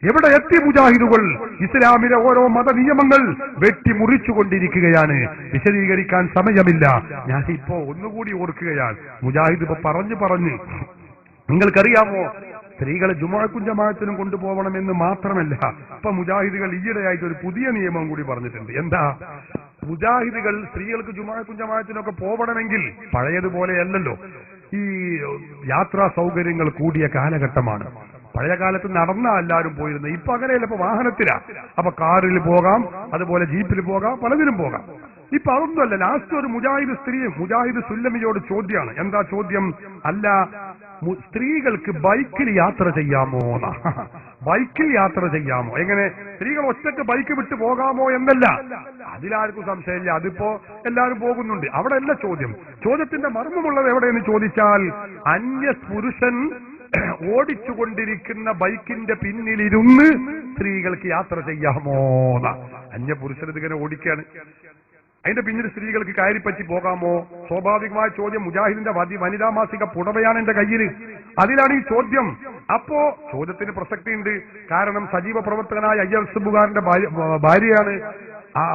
എവിടെ എത്തി മുജാഹിദുകൾ? ഇസ്ലാമിലെ ഓരോ മതനിയമങ്ങൾ വെട്ടിമുറിച്ചുകൊണ്ടിരിക്കുകയാണ്. വിശദീകരിക്കാൻ സമയമില്ല. ഞാൻ ഇപ്പോ ഒന്നുകൂടി ഓർക്കുകയാണ്. മുജാഹിദ് ഇപ്പൊ പറഞ്ഞു നിങ്ങൾക്കറിയാമോ, സ്ത്രീകളെ ജുമുഅക്കും ജമാഅത്തിനും കൊണ്ടുപോകണമെന്ന് മാത്രമല്ല, ഇപ്പൊ മുജാഹിദുകൾ ഈയിടെയായിട്ട് ഒരു പുതിയ നിയമം കൂടി പറഞ്ഞിട്ടുണ്ട്. എന്താ? മുജാഹിദുകൾ സ്ത്രീകൾക്ക് ജുമുഅക്കും ജമാഅത്തിനൊക്കെ പോകണമെങ്കിൽ പഴയതുപോലെയല്ലല്ലോ, ഈ യാത്രാ സൗകര്യങ്ങൾ കൂടിയ കാലഘട്ടമാണ്. പഴയ കാലത്ത് നടന്നാ എല്ലാവരും പോയിരുന്നത്. ഇപ്പൊ അങ്ങനെയല്ല, ഇപ്പൊ വാഹനത്തിലാ. അപ്പൊ കാറിൽ പോകാം, അതുപോലെ ജീപ്പിൽ പോകാം, പലതിലും പോകാം. ഇപ്പൊ അതൊന്നുമല്ല. ലാസ്റ്റ് ഒരു മുജാഹിദ് സ്ത്രീ മുജാഹിദ് സുല്ലമിയോട് ചോദ്യമാണ്. എന്താ ചോദ്യം? അല്ല, സ്ത്രീകൾക്ക് ബൈക്കിൽ യാത്ര ചെയ്യാമോ? ബൈക്കിൽ യാത്ര ചെയ്യാമോ? എങ്ങനെ? സ്ത്രീകൾ ഒറ്റയ്ക്ക് ബൈക്ക് വിട്ട് പോകാമോ എന്നല്ല, അതിലാർക്കും സംശയമില്ല. അതിപ്പോ എല്ലാവരും പോകുന്നുണ്ട്. അവിടെ അല്ല ചോദ്യം. ചോദ്യത്തിന്റെ മർമ്മമുള്ളത് എവിടെയെന്ന് ചോദിച്ചാൽ, അന്യ പുരുഷൻ ഓടിച്ചുകൊണ്ടിരിക്കുന്ന ബൈക്കിന്റെ പിന്നിലിരുന്ന് സ്ത്രീകൾക്ക് യാത്ര ചെയ്യാമോ? അന്യ പുരുഷൻ ഇതിങ്ങനെ ഓടിക്കാണ്, അതിന്റെ പിന്നിൽ സ്ത്രീകൾക്ക് കയറിപ്പറ്റി പോകാമോ? സ്വാഭാവികമായ ചോദ്യം. മുജാഹിദിന്റെ വനിതാ മാസിക പുടവയാണ് എന്റെ കയ്യിൽ, അതിലാണ് ഈ ചോദ്യം. അപ്പോ ചോദ്യത്തിന് പ്രസക്തിയുണ്ട്. കാരണം സജീവ പ്രവർത്തകനായ അയ്യസുബുകാരന്റെ ഭാര്യയാണ്,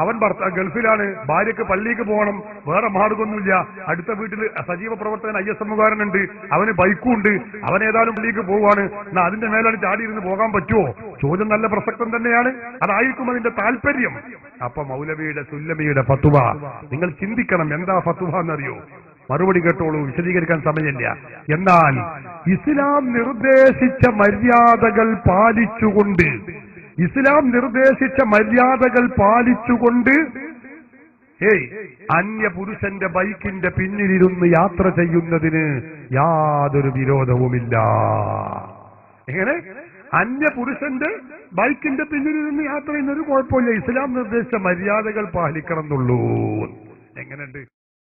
അവൻ ഗൾഫിലാണ്, ഭാര്യക്ക് പള്ളിക്ക് പോകണം, വേറെ മാർഗമൊന്നുമില്ല. അടുത്ത വീട്ടിൽ സജീവ പ്രവർത്തകൻ അയ്യസമ്മുകാരനുണ്ട്, അവന് ബൈക്കുണ്ട്, അവൻ ഏതായാലും പള്ളിക്ക് പോവാണ്. എന്നാ അതിന്റെ മേലാണ് ചാടിയിരുന്ന് പോകാൻ പറ്റുമോ? ചോദ്യം നല്ല പ്രസക്തം തന്നെയാണ്. അതായിരിക്കും അതിന്റെ താല്പര്യം. അപ്പൊ മൗലവിയുടെ സുല്ലമിയുടെ ഫത്വ നിങ്ങൾ ചിന്തിക്കണം. എന്താ ഫത്വ എന്നറിയോ? മറുപടി കേട്ടോളൂ, വിശദീകരിക്കാൻ സമയമില്ല. എന്നാൽ ഇസ്ലാം നിർദ്ദേശിച്ച മര്യാദകൾ പാലിച്ചുകൊണ്ട് അന്യ പുരുഷന്റെ ബൈക്കിന്റെ പിന്നിലിരുന്ന് യാത്ര ചെയ്യുന്നതിന് യാതൊരു വിരോധവുമില്ല. എങ്ങനെ? അന്യ പുരുഷന്റെ ബൈക്കിന്റെ പിന്നിലിരുന്ന് യാത്ര ചെയ്യുന്നൊരു കുഴപ്പമില്ല. ഇസ്ലാം നിർദ്ദേശിച്ച മര്യാദകൾ പാലിക്കണം എന്നുള്ളൂ. എങ്ങനെയുണ്ട്?